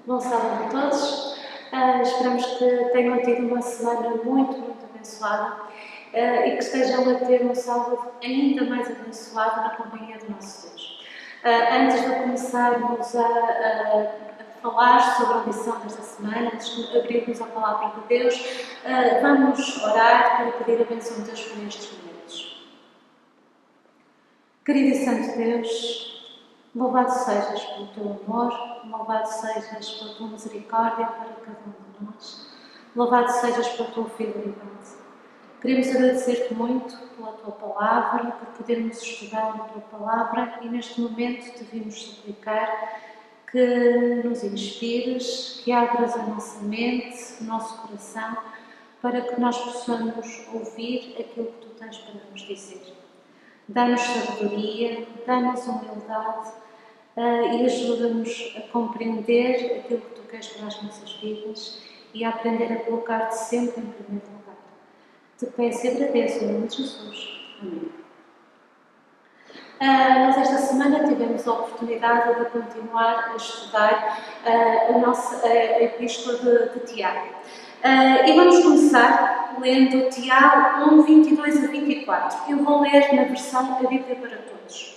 Bom sábado a todos. Esperamos que tenham tido uma semana muito abençoada e que estejam a ter um sábado ainda mais abençoado na companhia do nosso Deus. Antes de começarmos a falar sobre a lição desta semana, antes de abrirmos a palavra de Deus, vamos orar para pedir a bênção de Deus por estes momentos. Querido e Santo Deus, louvado sejas pelo teu amor, louvado sejas pela tua misericórdia para cada um de nós, louvado sejas pela tua fidelidade. Queremos agradecer-te muito pela tua palavra, por podermos estudar a tua palavra e neste momento te vimos suplicar que nos inspires, que abras a nossa mente, o nosso coração, para que nós possamos ouvir aquilo que tu tens para nos dizer. Dá-nos sabedoria, dá-nos humildade e ajuda-nos a compreender aquilo que tu queres para as nossas vidas e a aprender a colocar-te sempre em primeiro lugar. Te peço e agradeço em nome de Jesus. Amém. Nós esta semana tivemos a oportunidade de continuar a estudar a Epístola de Tiago. E vamos começar lendo Tiago 1, 22 a 24. Eu vou ler na versão A Bíblia para Todos.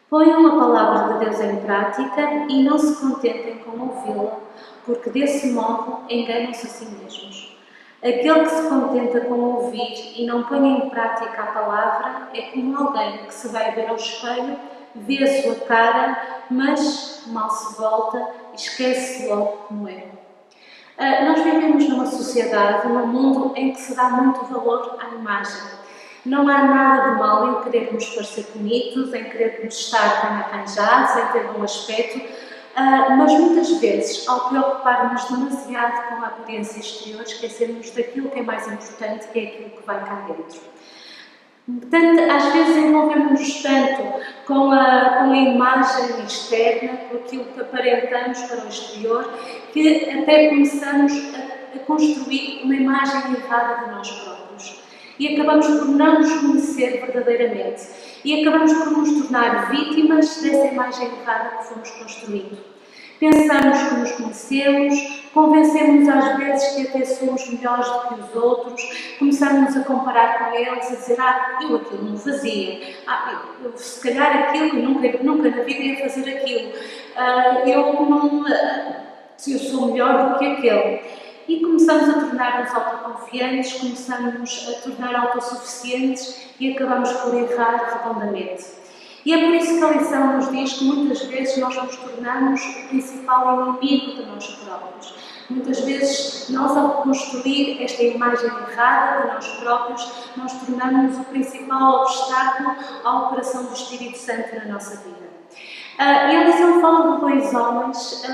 Ponham a palavra de Deus em prática e não se contentem com ouvi-la, porque desse modo enganam-se a si mesmos. Aquele que se contenta com ouvir e não põe em prática a palavra é como alguém que se vai ver ao espelho, vê a sua cara, mas mal se volta e esquece logo como é. Nós vivemos numa sociedade, num mundo em que se dá muito valor à imagem. Não há nada de mal em querermos parecer bonitos, em querermos estar bem arranjados, em ter bom aspecto, mas muitas vezes, ao preocuparmos demasiado com a aparência exterior, esquecemos daquilo que é mais importante, que é aquilo que vai cá dentro. Portanto, às vezes envolvemos-nos tanto com a imagem externa, com aquilo que aparentamos para o exterior, que até começamos a construir uma imagem errada de nós próprios. E acabamos por não nos conhecer verdadeiramente. E acabamos por nos tornar vítimas dessa imagem errada que fomos construindo. Pensamos que nos conhecemos, convencemos-nos às vezes que até somos melhores do que os outros, começamos a comparar com eles, a dizer, eu aquilo não fazia, eu se calhar aquilo, nunca na vida ia fazer aquilo, eu sou melhor do que aquele. E começamos a tornar-nos autoconfiantes, começamos a tornar autossuficientes e acabamos por errar redondamente. E é por isso que a lição nos diz que muitas vezes nós nos tornamos o principal inimigo de nós próprios. Muitas vezes nós, ao construir esta imagem errada de nós próprios, nós tornamos o principal obstáculo à operação do Espírito Santo na nossa vida. E a lição fala de dois homens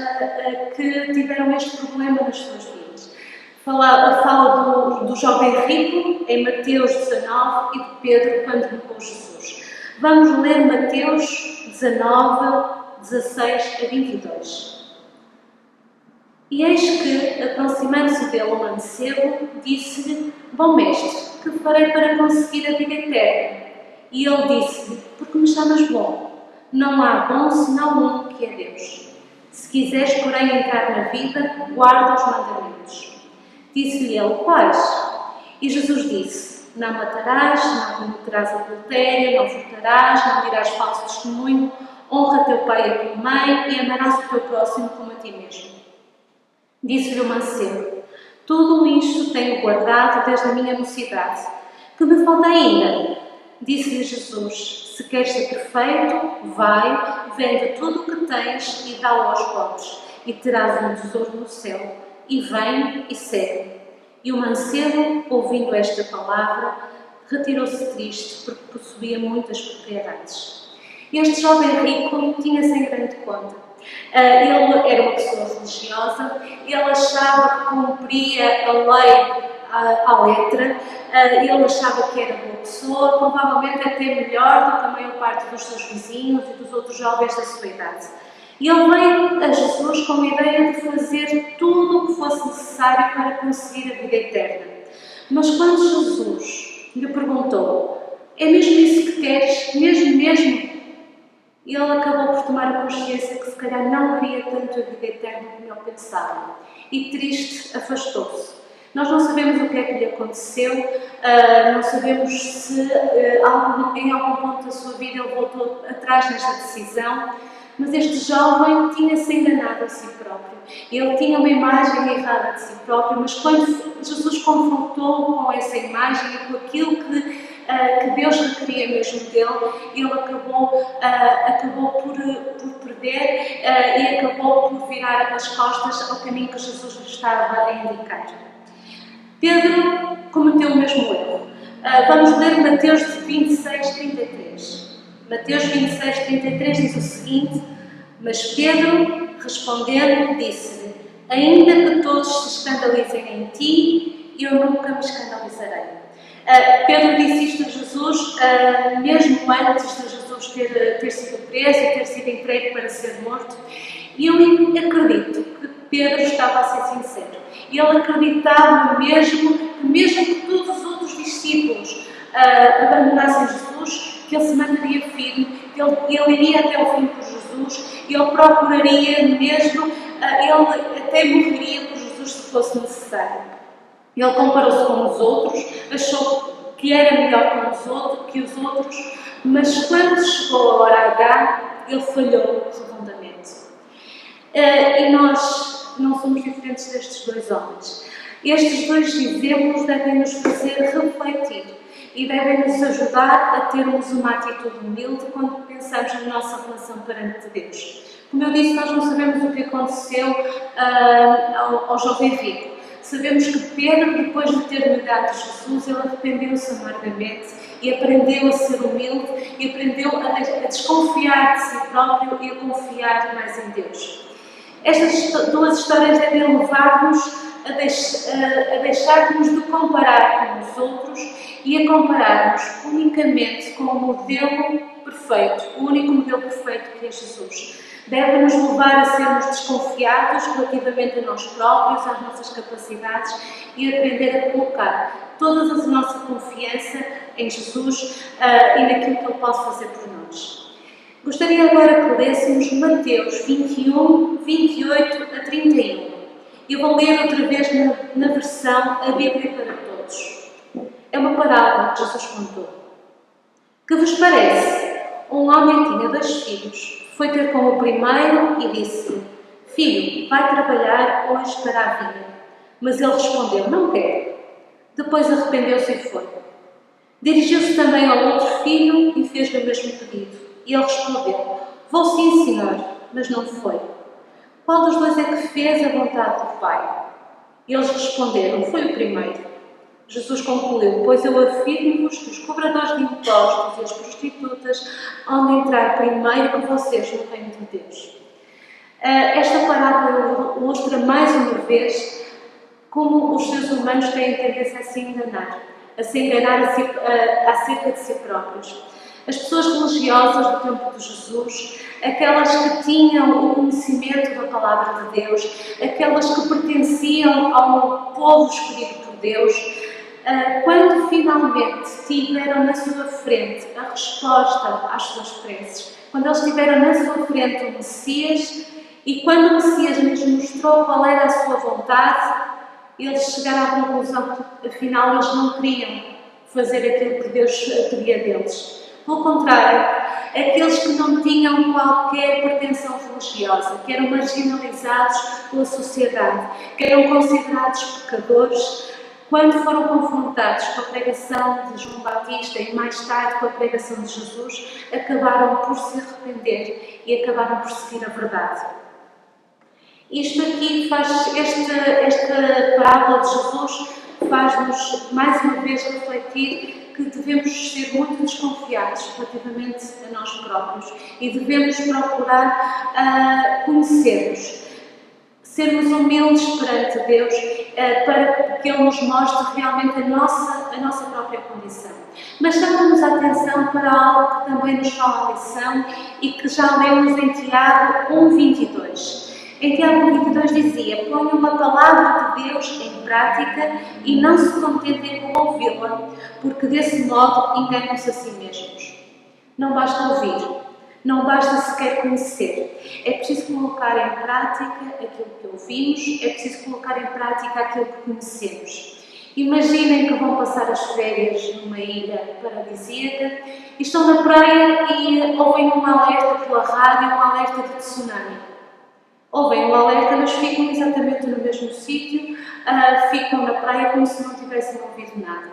que tiveram este problema nas suas vidas. Fala do jovem rico, em Mateus 19, e de Pedro, quando negou Jesus. Vamos ler Mateus 19, 16 a 22. E eis que, aproximando-se dele um mancebo, disse-lhe, bom mestre, que farei para conseguir a vida eterna? E ele disse-lhe, porque me chamas bom? Não há bom senão um, que é Deus. Se quiseres, porém, entrar na vida, guarda os mandamentos. Disse-lhe ele, quais? E Jesus disse, não matarás, não cometerás adultério, não furtarás, não dirás falso testemunho, honra teu pai e a tua mãe e amarás o teu próximo como a ti mesmo. Disse-lhe o mancebo, tudo isto tenho guardado desde a minha mocidade. Que me falta ainda? Disse-lhe Jesus, se queres ser perfeito, vai, vende tudo o que tens e dá-o aos pobres, e terás um tesouro no céu. E vem e segue. E o mancebo, ouvindo esta palavra, retirou-se triste, porque possuía muitas propriedades. Este jovem rico tinha-se em grande conta. Ele era uma pessoa religiosa, ele achava que cumpria a lei à letra, ele achava que era boa pessoa, provavelmente até melhor do que a maior parte dos seus vizinhos e dos outros jovens da sua idade. E ele veio a Jesus com a ideia de fazer tudo o que fosse necessário para conseguir a vida eterna. Mas quando Jesus lhe perguntou, é mesmo isso que queres? Mesmo? E ele acabou por tomar a consciência que se calhar não queria tanto a vida eterna como ele pensava. E triste, afastou-se. Nós não sabemos o que é que lhe aconteceu, não sabemos se em algum ponto da sua vida ele voltou atrás nesta decisão, mas este jovem tinha-se enganado a si próprio. Ele tinha uma imagem errada de si próprio, mas quando Jesus confrontou com essa imagem e com aquilo que Deus requeria mesmo dele, ele acabou por perder e acabou por virar as costas ao caminho que Jesus lhe estava a indicar. Pedro cometeu o mesmo erro. Vamos ler Mateus 26, 33. Mateus 26, 33 diz o seguinte: mas Pedro, respondendo, disse-lhe: ainda que todos se escandalizem em ti, eu nunca me escandalizarei. Pedro disse isto a Jesus, mesmo antes de Jesus ter sido preso e ter sido entregue para ser morto. E eu acredito que Pedro estava a ser sincero. Ele acreditava mesmo que todos os outros discípulos abandonassem Jesus, que ele se manteria firme, que ele iria até o fim por Jesus, ele procuraria mesmo, ele até morreria por Jesus se fosse necessário. Ele comparou-se com os outros, achou que era melhor que os outros, mas quando chegou a hora H, ele falhou redondamente. E nós não somos diferentes destes dois homens. Estes dois exemplos devem nos fazer refletir e devem nos ajudar a termos uma atitude humilde quando pensamos na nossa relação perante Deus. Como eu disse, nós não sabemos o que aconteceu ao jovem rico. Sabemos que Pedro, depois de ter negado Jesus, ele arrependeu-se amargamente e aprendeu a ser humilde e aprendeu a desconfiar de si próprio e a confiar mais em Deus. Estas duas histórias devem levar-nos a deixar-nos de comparar com os outros e a compararmos unicamente com o modelo perfeito, o único modelo perfeito que é Jesus. Deve-nos levar a sermos desconfiados relativamente a nós próprios, às nossas capacidades e aprender a colocar toda a nossa confiança em Jesus e naquilo que Ele pode fazer por nós. Gostaria agora que lêssemos Mateus 21, 28 a 31. Eu vou ler outra vez na versão A Bíblia para Todos. É uma parábola que Jesus contou. Que vos parece? Um homem tinha 2 filhos. Foi ter com o primeiro e disse-lhe: filho, vai trabalhar hoje para a vinha. Mas ele respondeu: não quero. Depois arrependeu-se e foi. Dirigiu-se também ao outro filho e fez-lhe o mesmo pedido. E ele respondeu: vou sim, senhor, mas não foi. Qual dos dois é que fez a vontade do Pai? E eles responderam: foi o primeiro. Jesus concluiu: pois eu afirmo-vos que os cobradores de impostos e as prostitutas hão de entrar primeiro que vocês no reino de Deus. Esta parábola ilustra mais uma vez como os seres humanos têm tendência a se enganar acerca de si próprios. As pessoas religiosas do tempo de Jesus, aquelas que tinham o conhecimento da palavra de Deus, aquelas que pertenciam ao povo escolhido por Deus, quando finalmente tiveram na sua frente a resposta às suas preces, quando eles tiveram na sua frente o Messias e quando o Messias lhes mostrou qual era a sua vontade, eles chegaram à conclusão que afinal eles não queriam fazer aquilo que Deus queria deles. Pelo contrário, aqueles que não tinham qualquer pretensão religiosa, que eram marginalizados pela sociedade, que eram considerados pecadores, quando foram confrontados com a pregação de João Batista e mais tarde com a pregação de Jesus, acabaram por se arrepender e acabaram por seguir a verdade. Isto aqui esta parábola de Jesus faz-nos mais uma vez refletir que devemos ser muito desconfiados relativamente a nós próprios e devemos procurar conhecer-nos, sermos humildes perante Deus para que Ele nos mostre realmente a nossa própria condição. Mas chamamos a atenção para algo que também nos fala a lição e que já lemos em Tiago 1:22. Em Tiago 22 dizia: ponham uma palavra de Deus em prática e não se contentem com ouvi-la, porque desse modo enganam-se a si mesmos. Não basta ouvir, Não basta sequer conhecer. É preciso colocar em prática aquilo que ouvimos, é preciso colocar em prática aquilo que conhecemos. Imaginem que vão passar as férias numa ilha paradisíaca e estão na praia e ouvem um alerta pela rádio, um alerta de tsunami. Ouvem um alerta, mas ficam exatamente no mesmo sítio, ficam na praia como se não tivessem ouvido nada.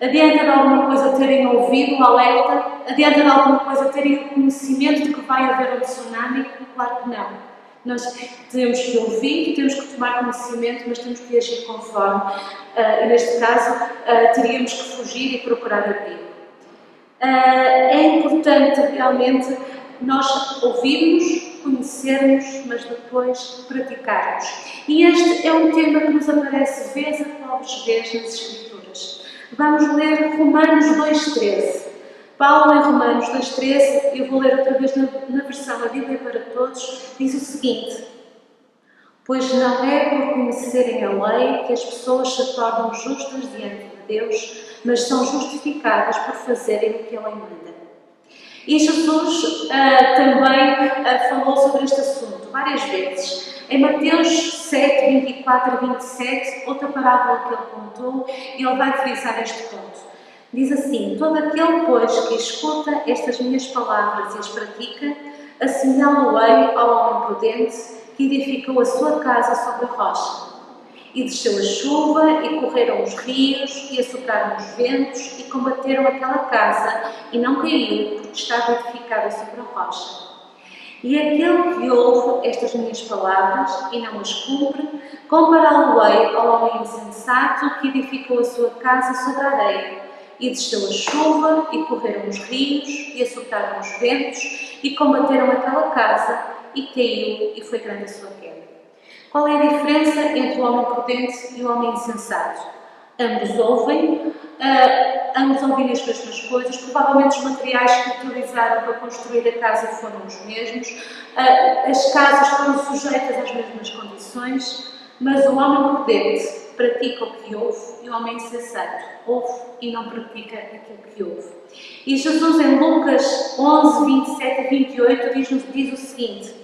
Adianta de alguma coisa terem ouvido o alerta? Adianta de alguma coisa terem o conhecimento de que vai haver um tsunami? Claro que não. Nós temos que ouvir, temos que tomar conhecimento, mas temos que agir conforme. E neste caso, teríamos que fugir e procurar abrigo. É importante realmente nós ouvirmos, conhecermos, mas depois praticarmos. E este é um tema que nos aparece vez após vez nas Escrituras. Vamos ler Romanos 2,13. Paulo, em Romanos 2,13, eu vou ler outra vez na versão A Bíblia para Todos, diz o seguinte: pois não é por conhecerem a lei que as pessoas se tornam justas diante de Deus, mas são justificadas por fazerem o que a lei manda. E Jesus também falou sobre este assunto várias vezes. Em Mateus 7, 24 a 27, outra parábola que ele contou, ele vai frisar este ponto. Diz assim: todo aquele, pois, que escuta estas minhas palavras e as pratica, assemelhá-lo-ei ao homem prudente que edificou a sua casa sobre a rocha. E desceu a chuva, e correram os rios, e assopraram os ventos, e combateram aquela casa, e não caiu, porque estava edificada sobre a rocha. E aquele que ouve estas minhas palavras e não as cumpre, compará-lo-ei ao homem insensato que edificou a sua casa sobre a areia. E desceu a chuva, e correram os rios, e assopraram os ventos, e combateram aquela casa, e caiu, e foi grande a sua queda. Qual é a diferença entre o homem prudente e o homem insensato? Ambos ouvem as mesmas coisas, provavelmente os materiais que utilizaram para construir a casa foram os mesmos, as casas foram sujeitas às mesmas condições, mas o homem prudente pratica o que ouve e o homem insensato ouve e não pratica aquilo que ouve. E Jesus, em Lucas 11, 27 e 28, diz o seguinte: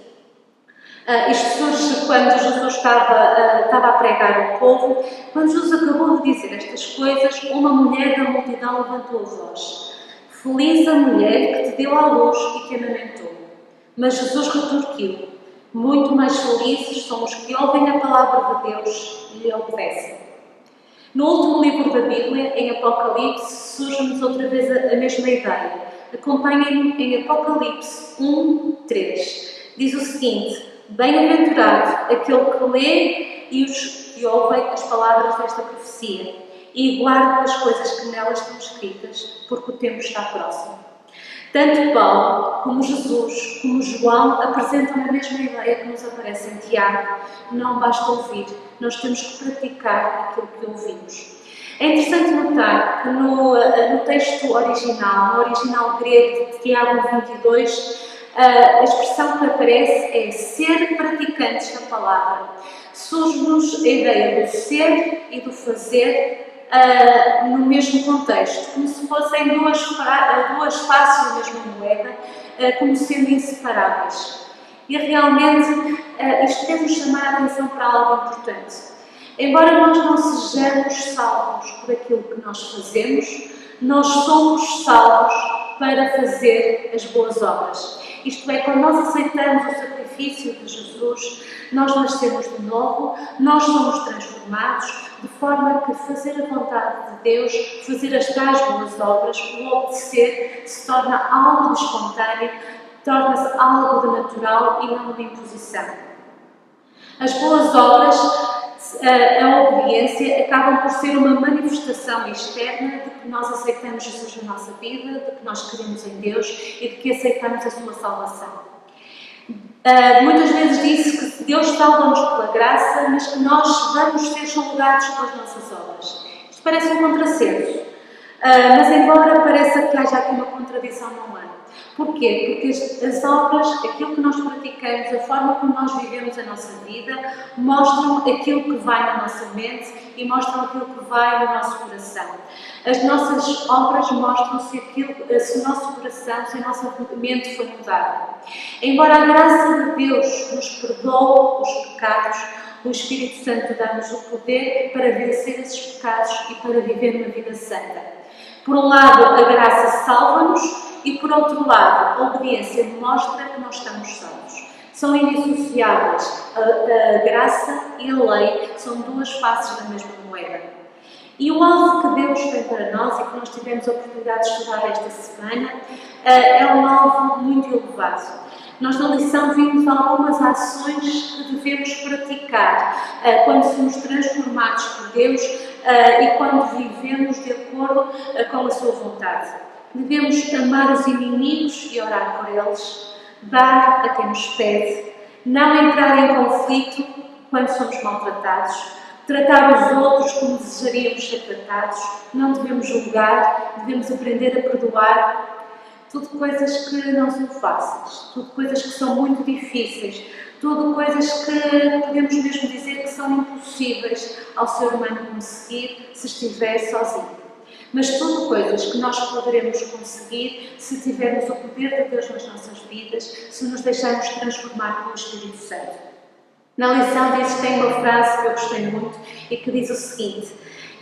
isto surge quando Jesus estava a pregar ao povo. Quando Jesus acabou de dizer estas coisas, uma mulher da multidão levantou a voz: feliz a mulher que te deu à luz e que amamentou. Mas Jesus retorquiu: muito mais felizes são os que ouvem a palavra de Deus e lhe obedecem. No último livro da Bíblia, em Apocalipse, surge-nos outra vez a mesma ideia. Acompanhem-me em Apocalipse 1, 3. Diz o seguinte: bem-aventurado aquele que lê e os que ouvem as palavras desta profecia e guardam as coisas que nelas estão escritas, porque o tempo está próximo. Tanto Paulo, como Jesus, como João apresentam a mesma ideia que nos aparece em Tiago. Não basta ouvir, nós temos que praticar aquilo que ouvimos. É interessante notar que no texto original, no original grego de Tiago 22, a expressão que aparece é ser praticantes da palavra. Surge-nos a ideia do ser e do fazer no mesmo contexto, como se fossem duas faces da mesma moeda, como sendo inseparáveis. E realmente isto deve-nos chamar a atenção para algo importante. Embora nós não sejamos salvos por aquilo que nós fazemos, nós somos salvos para fazer as boas obras. Isto é, quando nós aceitamos o sacrifício de Jesus, nós nascemos de novo, nós somos transformados, de forma que fazer a vontade de Deus, fazer as tais boas obras, o obedecer, se torna algo de espontâneo, torna-se algo de natural e não de imposição. As boas obras, a obediência, acabam por ser uma manifestação externa de que nós aceitamos Jesus na nossa vida, de que nós queremos em Deus e de que aceitamos a sua salvação. Muitas vezes diz que Deus salva-nos pela graça, mas que nós vamos ser julgados pelas nossas obras. Isto parece um contrassenso, mas embora pareça que haja aqui uma contradição, não há. Porquê? Porque as obras, aquilo que nós praticamos, a forma como nós vivemos a nossa vida, mostram aquilo que vai na nossa mente e mostram aquilo que vai no nosso coração. As nossas obras mostram se o nosso coração, se o nosso mente foi mudado. Embora a graça de Deus nos perdoe os pecados, o Espírito Santo dá-nos o poder para vencer esses pecados e para viver uma vida santa. Por um lado, a graça salva-nos e, por outro lado, a obediência mostra que nós estamos salvos. São indissociáveis a graça e a lei, que são duas faces da mesma moeda. E o alvo que Deus tem para nós e que nós tivemos a oportunidade de estudar esta semana é um alvo muito elevado. Nós na lição vimos algumas ações que devemos praticar quando somos transformados por Deus e quando vivemos de acordo com a sua vontade. Devemos amar os inimigos e orar por eles, dar a quem nos pede, não entrar em conflito quando somos maltratados, tratar os outros como desejaríamos ser tratados, não devemos julgar, devemos aprender a perdoar. Tudo coisas que não são fáceis, tudo coisas que são muito difíceis, tudo coisas que podemos mesmo dizer que são impossíveis ao ser humano conseguir se estiver sozinho. Mas tudo coisas que nós poderemos conseguir se tivermos o poder de Deus nas nossas vidas, se nos deixarmos transformar pelo Espírito Santo. Na lição tem uma frase que eu gostei muito e que diz o seguinte: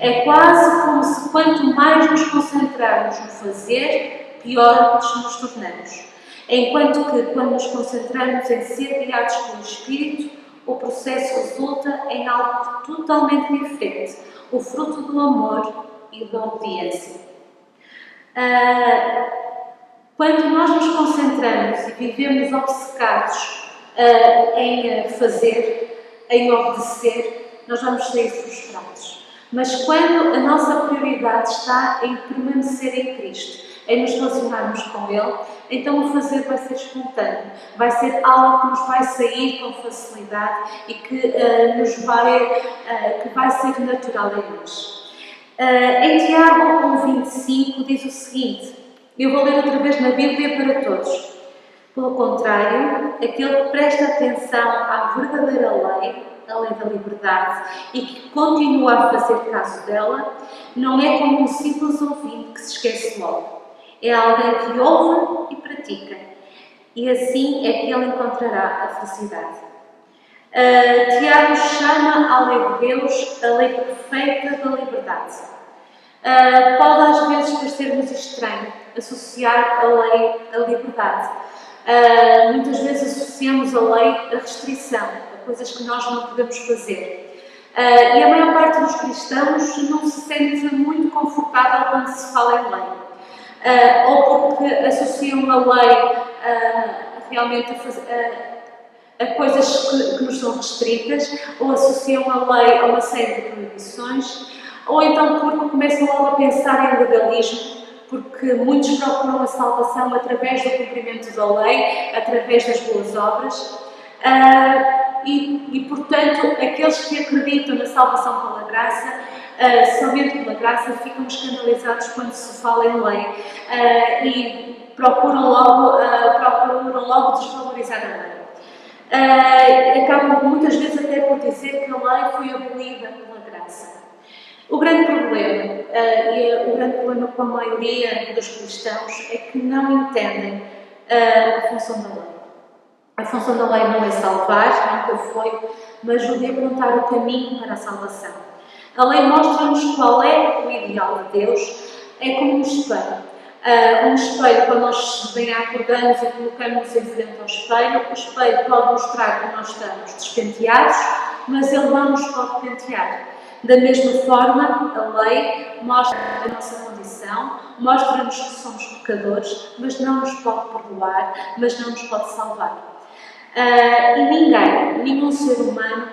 é quase como se quanto mais nos concentrarmos no fazer, pior nos tornamos. Enquanto que, quando nos concentramos em ser guiados pelo Espírito, o processo resulta em algo totalmente diferente, o fruto do amor e da obediência. Quando nós nos concentramos e vivemos obcecados em fazer, em obedecer, nós vamos sair frustrados. Mas quando a nossa prioridade está em permanecer em Cristo, em nos relacionarmos com Ele, então o fazer vai ser espontâneo, vai ser algo que nos vai sair com facilidade e que vai ser natural em nós. Em Tiago 1,25 diz o seguinte, eu vou ler outra vez na Bíblia para todos. Pelo contrário, aquele que presta atenção à verdadeira lei, a lei da liberdade, e que continua a fazer caso dela, não é como um simples ouvinte que se esquece logo. É alguém que ouve e pratica, e assim é que ele encontrará a felicidade. Tiago chama a lei de Deus a lei perfeita da liberdade. Pode às vezes parecer-nos estranho associar a lei à liberdade. Muitas vezes associamos a lei à restrição, a coisas que nós não podemos fazer. E a maior parte dos cristãos não se sente muito confortável quando se fala em lei. Ou porque associam a lei realmente a coisas que nos são restritas, ou associam a lei a uma série de proibições, ou então porque começam logo a pensar em legalismo, porque muitos procuram a salvação através do cumprimento da lei, através das boas obras, e portanto, aqueles que acreditam na salvação pela graça, somente pela graça, ficam escandalizados quando se fala em lei e procuram logo desvalorizar a lei. Acabam muitas vezes até por dizer que a lei foi abolida pela graça. O grande problema, e o grande problema com a maioria dos cristãos, é que não entendem a função da lei. A função da lei não é salvar, nunca foi, mas o de apontar o caminho para a salvação. A lei mostra-nos qual é o ideal de Deus, é como um espelho. Um espelho, quando nós bem acordamos e colocamos-nos em frente ao espelho, o espelho pode mostrar que nós estamos despenteados, mas ele não nos pode pentear. Da mesma forma, a lei mostra a nossa condição, mostra-nos que somos pecadores, mas não nos pode perdoar, mas não nos pode salvar. E nenhum ser humano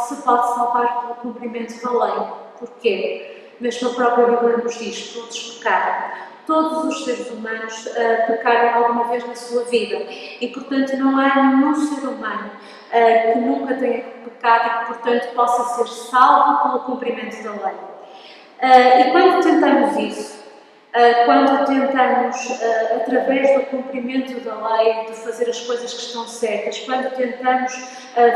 se pode salvar pelo cumprimento da lei. Porquê? Mesmo a própria Bíblia nos diz, todos pecaram. Todos os seres humanos pecaram alguma vez na sua vida e, portanto, não há nenhum ser humano que nunca tenha pecado e que, portanto, possa ser salvo pelo cumprimento da lei. E quando tentamos isso, quando tentamos, através do cumprimento da lei, de fazer as coisas que estão certas, quando tentamos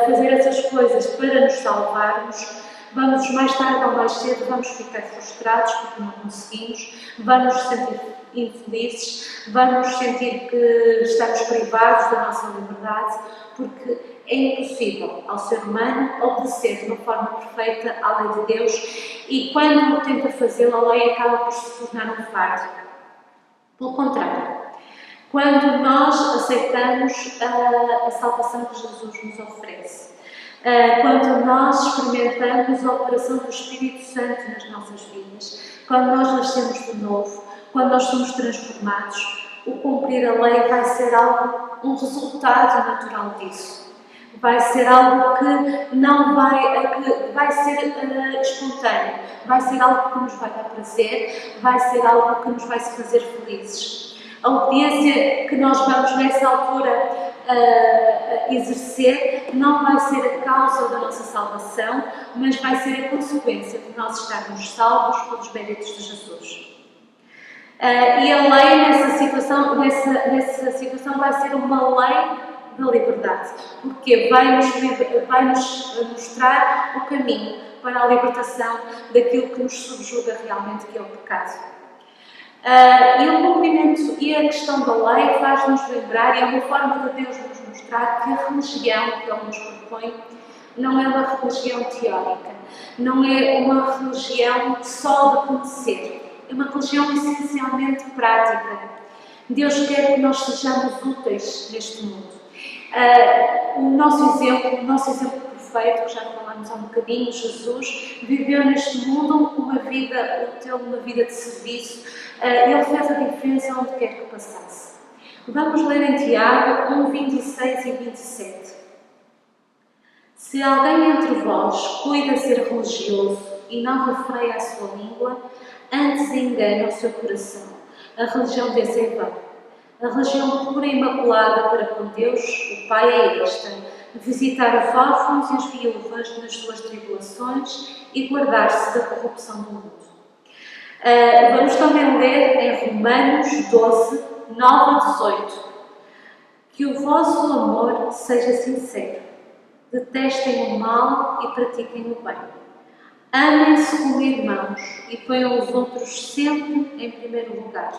fazer essas coisas para nos salvarmos, Vamos, mais tarde ou mais cedo, vamos ficar frustrados porque não conseguimos, vamos nos sentir infelizes, vamos sentir que estamos privados da nossa liberdade, porque é impossível ao ser humano obedecer de uma forma perfeita à lei de Deus, e quando tenta fazê-lo, a lei acaba por se tornar um fardo. Pelo contrário, quando nós aceitamos a salvação que Jesus nos oferece, quando nós experimentamos a operação do Espírito Santo nas nossas vidas, quando nós nascemos de novo, quando nós somos transformados, o cumprir a lei vai ser um resultado natural disso. Vai ser algo que não vai ser espontâneo, vai ser algo que nos vai dar prazer, vai ser algo que nos vai fazer felizes. A obediência que nós vamos nessa altura exercer não vai ser a causa da nossa salvação, mas vai ser a consequência de nós estarmos salvos pelos méritos de Jesus. E a lei nessa situação vai ser uma lei da liberdade, porque vai nos mostrar o caminho para a libertação daquilo que nos subjuga realmente, que é o pecado. E o cumprimento e a questão da lei faz-nos lembrar, e é uma forma de Deus nos mostrar, que a religião que Ele nos propõe não é uma religião teórica, não é uma religião só de conhecer, é uma religião essencialmente prática. Deus quer que nós sejamos úteis neste mundo. O nosso exemplo perfeito, que já falamos há um bocadinho, Jesus, viveu neste mundo uma vida útil, uma vida de serviço. Ele fez a diferença onde quer que passasse. Vamos ler em Tiago 1, 26 e 27. Se alguém entre vós cuida ser religioso e não refreia a sua língua, antes engana o seu coração, a religião desse é vã. A religião pura e imaculada para com Deus, o Pai, é esta: visitar os órfãos e as viúvas nas suas tribulações e guardar-se da corrupção do mundo. Vamos também ler em Romanos 12, 9 a 18. Que o vosso amor seja sincero. Detestem o mal e pratiquem o bem. Amem-se como irmãos e ponham os outros sempre em primeiro lugar.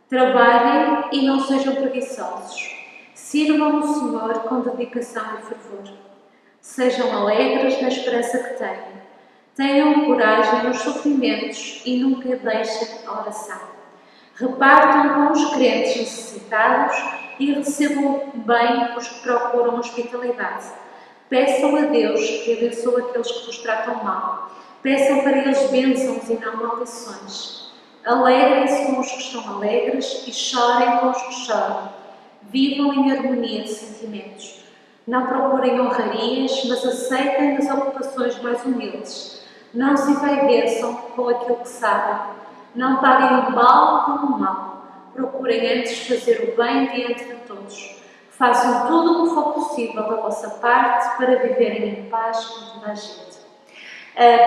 Trabalhem e não sejam preguiçosos. Sirvam o Senhor com dedicação e fervor. Sejam alegres na esperança que têm. Tenham coragem nos sofrimentos e nunca deixem a oração. Repartam com os crentes necessitados e recebam bem os que procuram hospitalidade. Peçam a Deus que abençoe aqueles que vos tratam mal. Peçam para eles bênçãos e não maldições. Alegrem-se com os que estão alegres e chorem com os que choram. Vivam em harmonia de sentimentos. Não procurem honrarias, mas aceitem as ocupações mais humildes. Não se envaideçam com aquilo que sabem. Não paguem o mal com o mal. Procurem antes fazer o bem diante de todos. Façam tudo o que for possível da vossa parte para viverem em paz com toda a gente.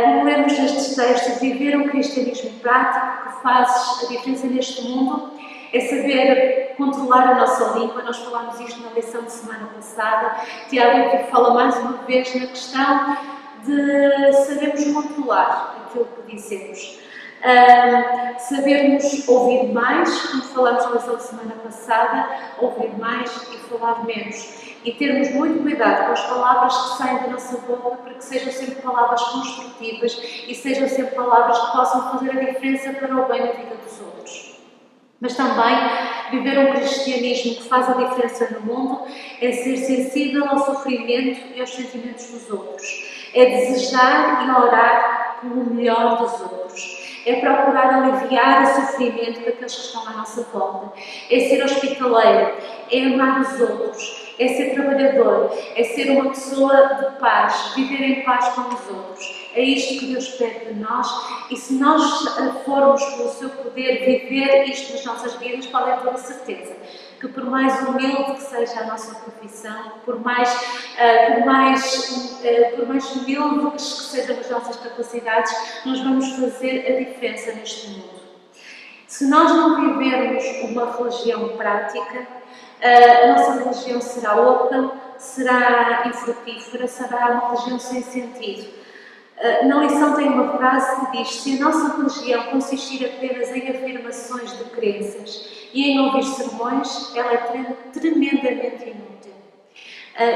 Como lemos nestes textos, viver um cristianismo prático que faz a diferença neste mundo é saber controlar a nossa língua. Nós falámos isto na lição de semana passada. Tiago aqui fala mais uma vez na questão de sabermos controlar aquilo que dizemos. Sabermos ouvir mais, como falámos na lição de semana passada, ouvir mais e falar menos. E termos muito cuidado com as palavras que saem da nossa boca, para que sejam sempre palavras construtivas e sejam sempre palavras que possam fazer a diferença para o bem na vida dos outros. Mas também viver um cristianismo que faz a diferença no mundo é ser sensível ao sofrimento e aos sentimentos dos outros. É desejar e orar pelo melhor dos outros. É procurar aliviar o sofrimento daqueles que estão à nossa volta. É ser hospitaleiro, é amar os outros, é ser trabalhador, é ser uma pessoa de paz, viver em paz com os outros. É isto que Deus pede de nós, e se nós formos pelo seu poder viver isto nas nossas vidas, podem ter a certeza que por mais humilde que seja a nossa profissão, por mais humilde que sejam as nossas capacidades, nós vamos fazer a diferença neste mundo. Se nós não vivermos uma religião prática, a nossa religião será oca, será infrutífera, será uma religião sem sentido. Na lição tem uma frase que diz: se a nossa religião consistir apenas em afirmações de crenças e em ouvir sermões, ela é tremendamente inútil.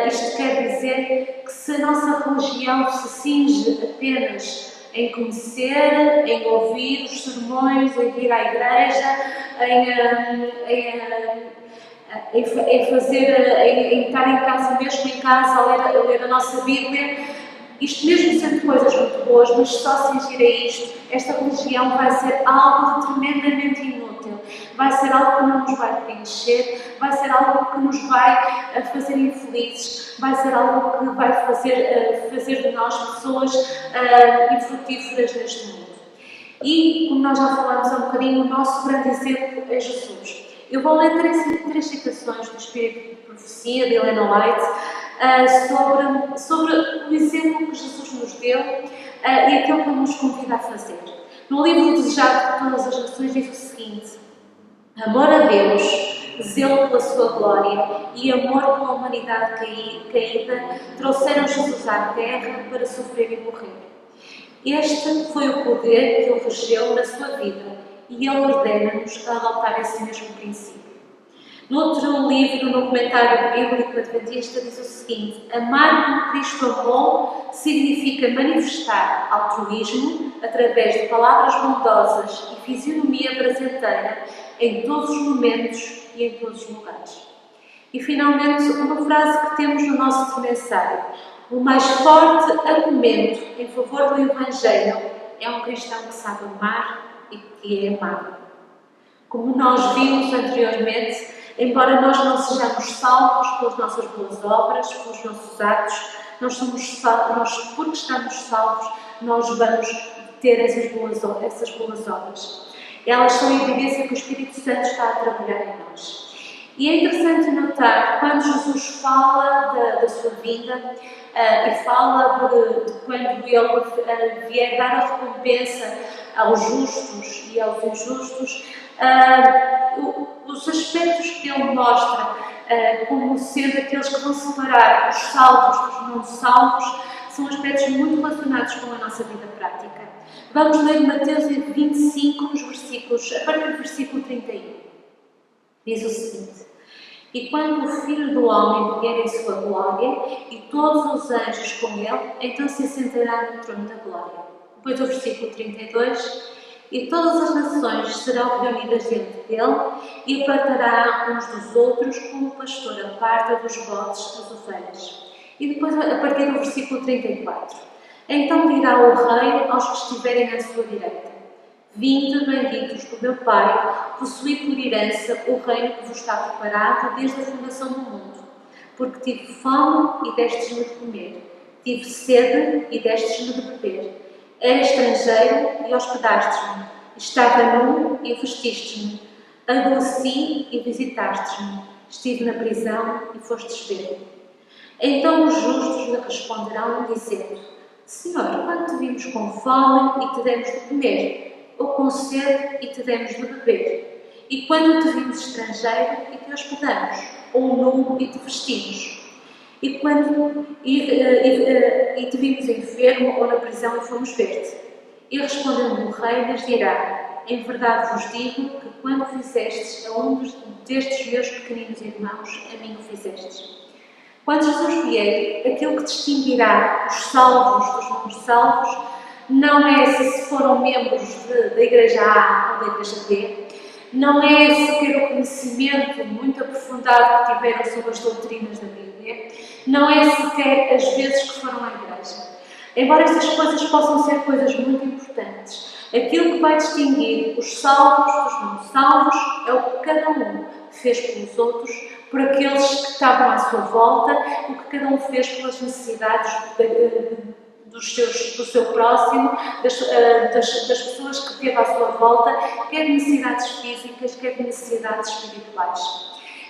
Isto quer dizer que se a nossa religião se cinge apenas em conhecer, em ouvir os sermões, em ir à igreja, em estar em casa, mesmo em casa, a ler a nossa Bíblia, isto mesmo sendo coisas muito boas, mas só cingir a isto, esta religião vai ser algo de tremendamente inútil, vai ser algo que não nos vai preencher, vai ser algo que nos vai fazer infelizes, vai ser algo que vai fazer de nós pessoas infrutíferas neste mundo. E, como nós já falámos há um bocadinho, o nosso grande exemplo é Jesus. Eu vou ler três citações do Espírito de Profecia, de Ellen White, sobre o exemplo que Jesus nos deu e aquilo que Ele nos convida a fazer. No livro Desejado de Todas as Nações diz o seguinte: amor a Deus, zelo pela sua glória e amor pela humanidade caída trouxeram Jesus à terra para sofrer e morrer. Este foi o poder que Ele regeu na sua vida e Ele ordena-nos a adotar esse mesmo princípio. No outro livro, no comentário bíblico adventista, diz o seguinte: amar como Cristo amou significa manifestar altruísmo através de palavras bondosas e fisionomia prazenteira em todos os momentos e em todos os lugares. E finalmente, uma frase que temos no nosso comensário: o mais forte argumento em favor do Evangelho é um cristão que sabe amar e que é amado. Como nós vimos anteriormente, embora nós não sejamos salvos pelas nossas boas obras, pelos nossos atos, porque estamos salvos, nós vamos ter essas boas obras. Elas são a evidência que o Espírito Santo está a trabalhar em nós. E é interessante notar, quando Jesus fala da sua vinda e fala de quando Ele vier dar a recompensa aos justos e aos injustos, os aspectos que Ele mostra como sendo aqueles que vão separar os salvos dos não salvos são aspectos muito relacionados com a nossa vida prática. Vamos ler Mateus 25, a partir do versículo 31. Diz o seguinte: e quando o Filho do Homem vier em sua glória e todos os anjos com ele, então se assentará no trono da glória. Depois o versículo 32: e todas as nações serão reunidas diante dele e apartará uns dos outros como o pastor aparta dos bodes as ovelhas. E depois, a partir do versículo 34: então dirá o Rei aos que estiverem à sua direita: vinde, benditos do meu Pai, possuí por herança o reino que vos está preparado desde a fundação do mundo. Porque tive fome e destes-me de comer, tive sede e destes-me de beber. Era estrangeiro e hospedaste-me, estava nu e vestistes-me, adoeci e visitastes-me, estive na prisão e fostes ver-me. Então os justos lhe responderão, dizendo: Senhor, quando te vimos com fome e te demos de comer, ou com sede e te demos de beber? E quando te vimos estrangeiro e te hospedamos, ou nu e te vestimos? E quando te vimos enfermo ou na prisão e fomos ver-te? E respondendo o rei, lhes dirá: em verdade vos digo que quando fizestes a um destes meus pequeninos irmãos, a mim o fizestes. Quando Jesus vier, aquilo que distinguirá os salvos dos não salvos não é se foram membros da Igreja A ou da Igreja B, não é sequer o conhecimento muito aprofundado que tiveram sobre as doutrinas da Bíblia, não é sequer as vezes que foram à Igreja. Embora estas coisas possam ser coisas muito importantes, aquilo que vai distinguir os salvos dos não salvos é o que cada um fez pelos outros, por aqueles que estavam à sua volta, o que cada um fez pelas necessidades do seu próximo, das pessoas que teve à sua volta, quer de necessidades físicas, quer de necessidades espirituais.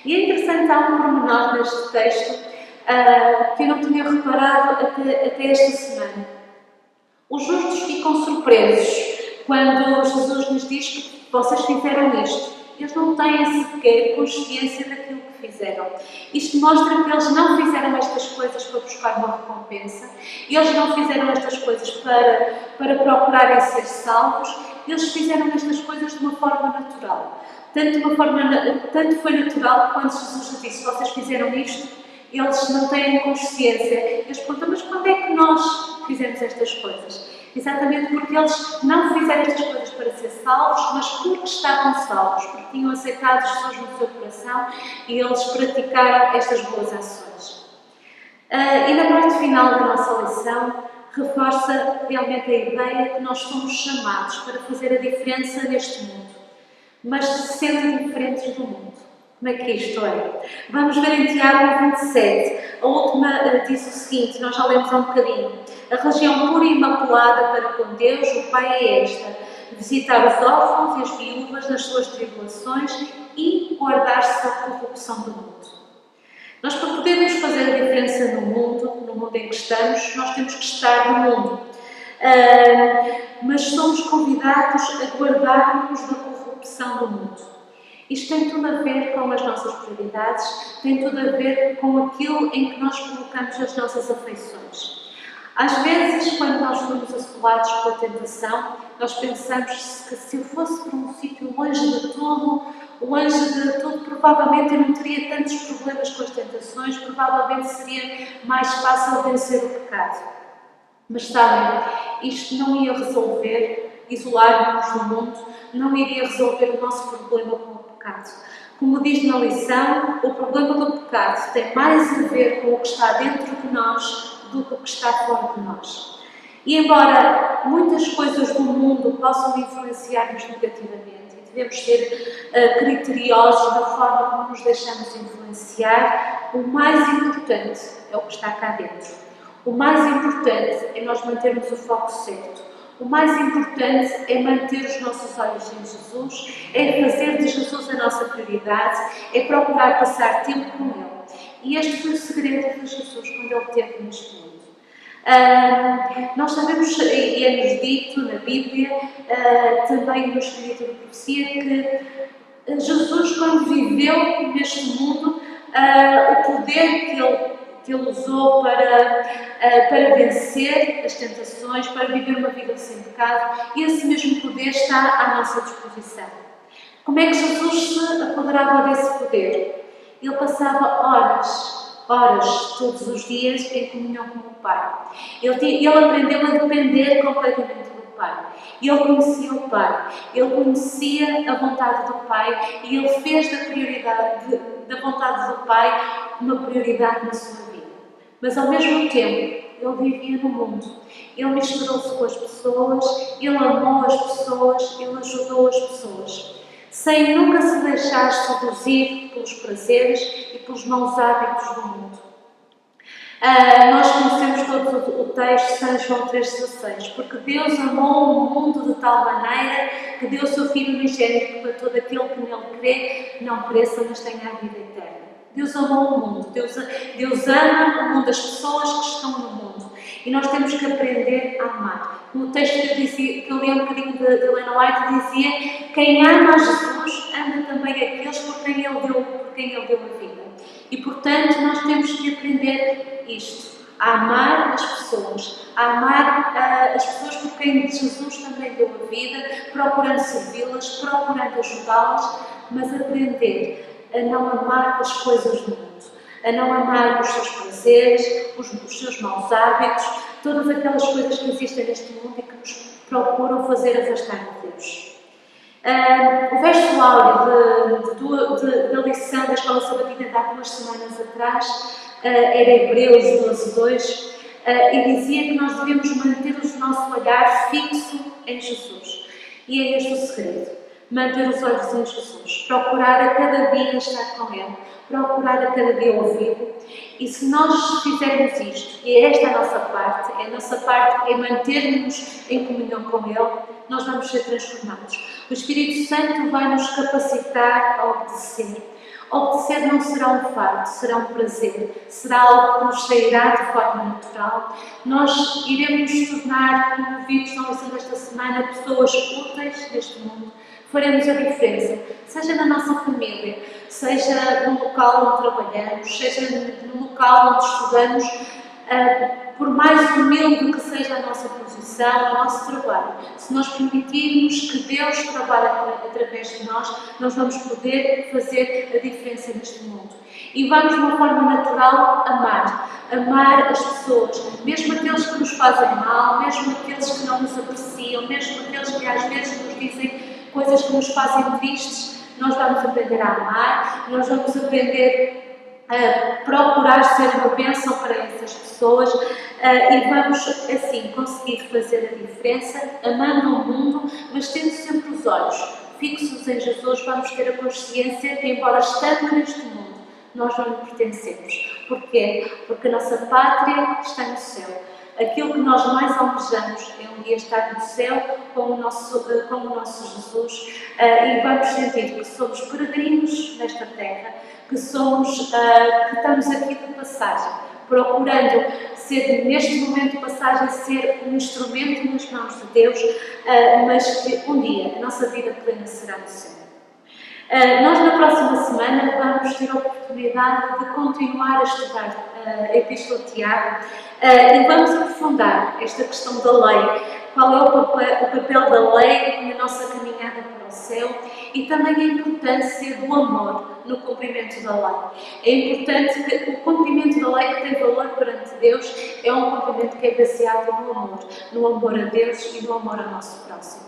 E é interessante, há um pormenor neste texto que eu não tinha reparado até esta semana. Os justos ficam surpresos quando Jesus lhes diz que vocês fizeram isto. Eles não têm sequer consciência daquilo que fizeram. Isto mostra que eles não fizeram estas coisas para buscar uma recompensa, eles não fizeram estas coisas para procurarem ser salvos, eles fizeram estas coisas de uma forma natural. Tanto foi natural que quando Jesus lhes disse: vocês fizeram isto, eles não têm consciência. Eles perguntam: mas quando é que nós fizemos estas coisas? Exatamente porque eles não fizeram estas coisas para ser salvos, mas porque estavam salvos, porque tinham aceitado Jesus no seu coração e eles praticaram estas boas ações. E na parte final da nossa lição, reforça realmente a ideia que nós somos chamados para fazer a diferença neste mundo, mas sendo diferentes do mundo. Como é que isto é? Vamos ver em Tiago 27. A última diz o seguinte, nós já lemos há um bocadinho. A religião pura e imaculada para com Deus, o Pai, é esta: visitar os órfãos e as viúvas nas suas tribulações e guardar-se da corrupção do mundo. Nós, para podermos fazer a diferença no mundo em que estamos, nós temos que estar no mundo. Mas somos convidados a guardar-nos da corrupção do mundo. Isto tem tudo a ver com as nossas prioridades, tem tudo a ver com aquilo em que nós colocamos as nossas afeições. Às vezes, quando nós somos assolados pela tentação, nós pensamos que se eu fosse para um sítio longe de tudo, provavelmente eu não teria tantos problemas com as tentações, provavelmente seria mais fácil vencer o pecado. Mas sabem, isto não ia resolver, isolar-nos do mundo, não iria resolver o nosso problema com o pecado. Como diz na lição, o problema do pecado tem mais a ver com o que está dentro de nós do que o que está fora de nós. E embora muitas coisas do mundo possam influenciar-nos negativamente, e devemos ser criteriosos na forma como nos deixamos influenciar, o mais importante é o que está cá dentro. O mais importante é nós mantermos o foco certo. O mais importante é manter os nossos olhos em Jesus, é fazer de Jesus a nossa prioridade, é procurar passar tempo com Ele. E este foi o segredo de Jesus quando Ele esteve neste mundo. Nós sabemos, e é-nos dito na Bíblia, também no Espírito da Profecia, que Jesus, quando viveu neste mundo, o poder que ele usou para vencer as tentações, para viver uma vida sem pecado, esse mesmo poder está à nossa disposição. Como é que Jesus se apoderava desse poder? Ele passava horas, todos os dias, em comunhão com o Pai. Ele aprendeu a depender completamente do Pai. Ele conhecia o Pai, ele conhecia a vontade do Pai e ele fez da vontade do Pai uma prioridade na sua vida. Mas ao mesmo tempo, ele vivia no mundo. Ele misturou-se com as pessoas, ele amou as pessoas, ele ajudou as pessoas, sem nunca se deixar seduzir pelos prazeres e pelos maus hábitos do mundo. Nós conhecemos todo o texto de São João 3,16, porque Deus amou o mundo de tal maneira que deu o seu Filho unigênito para todo aquele que nele crê, não pereça, mas tenha a vida eterna. Deus amou o mundo, Deus ama o mundo, as pessoas que estão no mundo. E nós temos que aprender a amar. No texto que eu li um bocadinho de Ellen White, dizia: quem ama a Jesus, ama também aqueles por quem Ele deu a vida. E, portanto, nós temos que aprender isto, a amar as pessoas, por quem Jesus também deu a vida, procurando servi-las, procurando ajudá-las, mas aprender a não amar as coisas do mundo, a não amar os seus prazeres, os seus maus hábitos, todas aquelas coisas que existem neste mundo e que nos procuram fazer afastar de Deus. O verso áureo da lição da Escola Sabatina de há 2 semanas atrás era Hebreus 12:2 e dizia que nós devemos manter o nosso olhar fixo em Jesus. E é este o segredo: manter os olhos em Jesus, procurar a cada dia estar com Ele, procurar a cada dia ouvi-lo. E se nós fizermos isto, e esta é a nossa parte é manter-nos em comunhão com Ele, nós vamos ser transformados. O Espírito Santo vai nos capacitar a obedecer. Obedecer não será um fardo, será um prazer, será algo que nos sairá de forma natural. Nós iremos nos tornar, como vimos na lição desta semana, pessoas úteis neste mundo, faremos a diferença, seja na nossa família, seja no local onde trabalhamos, seja no local onde estudamos, por mais humilde que seja a nossa posição, o nosso trabalho. Se nós permitirmos que Deus trabalhe através de nós vamos poder fazer a diferença neste mundo. E vamos, de uma forma natural, amar as pessoas, mesmo aqueles que nos fazem mal, mesmo aqueles que não nos apreciam, mesmo aqueles que às vezes nos dizem coisas que nos fazem tristes, nós vamos aprender a amar, nós vamos aprender a procurar ser uma bênção para essas pessoas e vamos assim conseguir fazer a diferença, amando o mundo, mas tendo sempre os olhos fixos em Jesus. Vamos ter a consciência que, embora estando neste mundo, nós não lhe pertencemos. Porquê? Porque a nossa pátria está no céu. Aquilo que nós mais almejamos é um dia estar no céu com o nosso Jesus e vamos sentir que somos peregrinos nesta terra, que estamos aqui de passagem, procurando ser, neste momento de passagem, ser um instrumento nas mãos de Deus, mas que um dia a nossa vida plena será no céu. Nós, na próxima semana, vamos ter a oportunidade de continuar a estudar a Epístola de Tiago e vamos aprofundar esta questão da lei, qual é o papel da lei na nossa caminhada para o céu e também a importância do amor no cumprimento da lei. É importante que o cumprimento da lei, que tem valor perante Deus, é um cumprimento que é baseado no amor a Deus e no amor ao nosso próximo.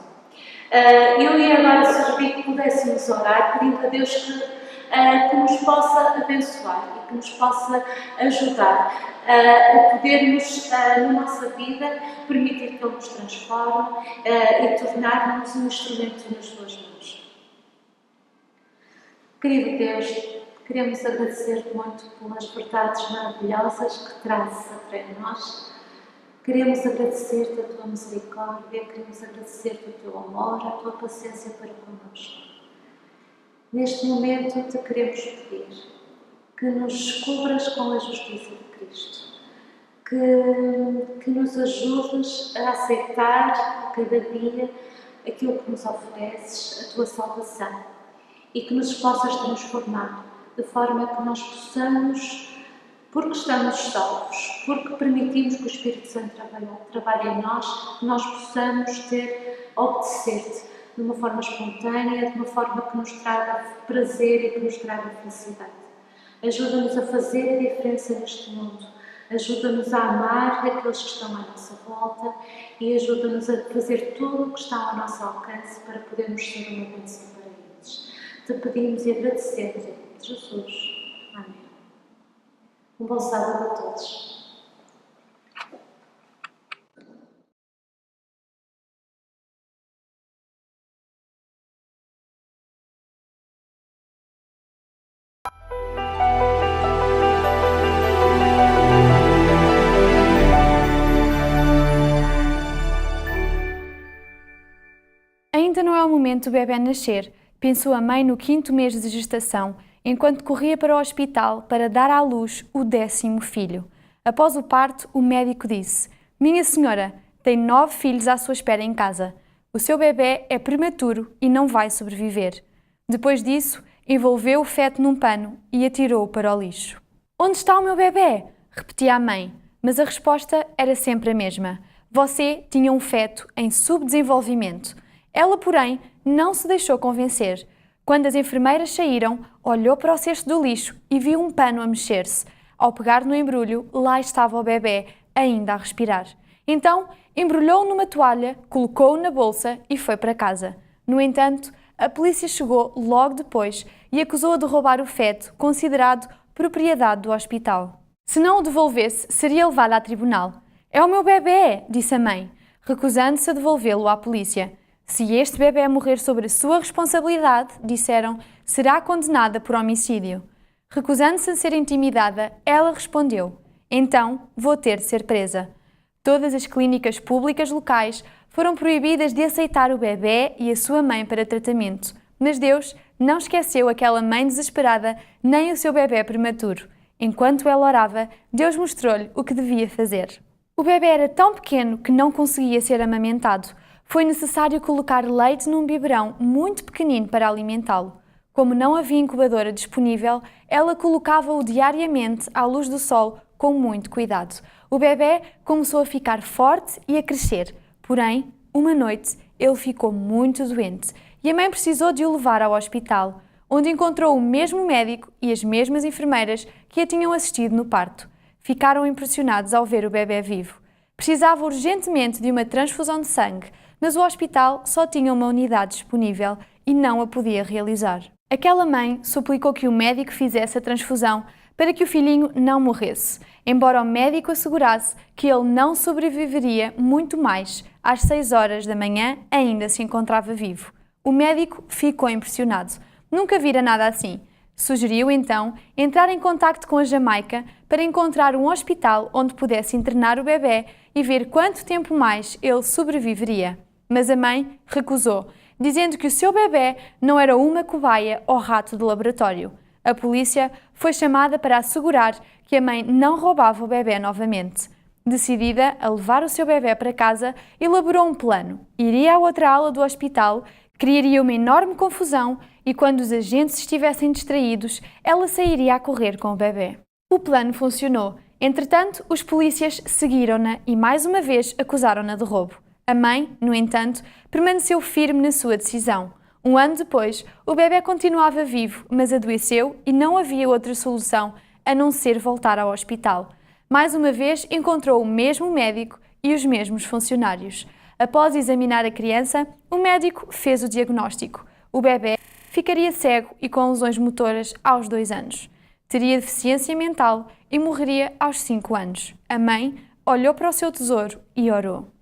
Eu ia agora sugerir que pudéssemos orar, pedindo a Deus que nos possa abençoar e que nos possa ajudar a podermos, na nossa vida, permitir que Ele nos transforme e tornar-nos um instrumento nas Suas mãos. Querido Deus, queremos agradecer-te muito pelas verdades maravilhosas que trazes até nós. Queremos agradecer-te a tua misericórdia, queremos agradecer-te o teu amor, a tua paciência para connosco. Neste momento te queremos pedir que nos cubras com a justiça de Cristo, que nos ajudes a aceitar a cada dia aquilo que nos ofereces, a tua salvação, e que nos possas transformar de forma que nós possamos, porque estamos salvos, porque permitimos que o Espírito Santo trabalhe em nós possamos obedecer-te de uma forma espontânea, de uma forma que nos traga prazer e que nos traga felicidade. Ajuda-nos a fazer a diferença neste mundo, ajuda-nos a amar aqueles que estão à nossa volta e ajuda-nos a fazer tudo o que está ao nosso alcance para podermos ser uma bênção para eles. Te pedimos e agradecemos em nome de Jesus. Amém. Um bom sábado a todos. Ainda não é o momento do bebê nascer, pensou a mãe no 5º mês de gestação, enquanto corria para o hospital para dar à luz o 10º filho. Após o parto, o médico disse: "Minha senhora, tem 9 filhos à sua espera em casa. O seu bebê é prematuro e não vai sobreviver." Depois disso, envolveu o feto num pano e atirou-o para o lixo. "Onde está o meu bebê?" repetia a mãe, mas a resposta era sempre a mesma: "Você tinha um feto em subdesenvolvimento." Ela, porém, não se deixou convencer. Quando as enfermeiras saíram, olhou para o cesto do lixo e viu um pano a mexer-se. Ao pegar no embrulho, lá estava o bebê, ainda a respirar. Então, embrulhou-o numa toalha, colocou-o na bolsa e foi para casa. No entanto, a polícia chegou logo depois e acusou-a de roubar o feto, considerado propriedade do hospital. Se não o devolvesse, seria levada a tribunal. "É o meu bebê", disse a mãe, recusando-se a devolvê-lo à polícia. "Se este bebê morrer sob a sua responsabilidade", disseram, "será condenada por homicídio." Recusando-se a ser intimidada, ela respondeu: "Então vou ter de ser presa." Todas as clínicas públicas locais foram proibidas de aceitar o bebê e a sua mãe para tratamento, mas Deus não esqueceu aquela mãe desesperada nem o seu bebê prematuro. Enquanto ela orava, Deus mostrou-lhe o que devia fazer. O bebê era tão pequeno que não conseguia ser amamentado. Foi necessário colocar leite num biberão muito pequenino para alimentá-lo. Como não havia incubadora disponível, ela colocava-o diariamente à luz do sol com muito cuidado. O bebê começou a ficar forte e a crescer, porém, uma noite, ele ficou muito doente e a mãe precisou de o levar ao hospital, onde encontrou o mesmo médico e as mesmas enfermeiras que a tinham assistido no parto. Ficaram impressionados ao ver o bebê vivo. Precisava urgentemente de uma transfusão de sangue, mas o hospital só tinha uma unidade disponível e não a podia realizar. Aquela mãe suplicou que o médico fizesse a transfusão para que o filhinho não morresse, embora o médico assegurasse que ele não sobreviveria muito mais. Às 6 horas da manhã ainda se encontrava vivo. O médico ficou impressionado. Nunca vira nada assim. Sugeriu então entrar em contacto com a Jamaica para encontrar um hospital onde pudesse internar o bebê e ver quanto tempo mais ele sobreviveria. Mas a mãe recusou, dizendo que o seu bebê não era uma cobaia ou rato de laboratório. A polícia foi chamada para assegurar que a mãe não roubava o bebê novamente. Decidida a levar o seu bebê para casa, elaborou um plano. Iria à outra ala do hospital, criaria uma enorme confusão e, quando os agentes estivessem distraídos, ela sairia a correr com o bebê. O plano funcionou. Entretanto, os polícias seguiram-na e mais uma vez acusaram-na de roubo. A mãe, no entanto, permaneceu firme na sua decisão. Um ano depois, o bebê continuava vivo, mas adoeceu e não havia outra solução a não ser voltar ao hospital. Mais uma vez, encontrou o mesmo médico e os mesmos funcionários. Após examinar a criança, o médico fez o diagnóstico. O bebê ficaria cego e com lesões motoras aos 2 anos. Teria deficiência mental e morreria aos 5 anos. A mãe olhou para o seu tesouro e orou.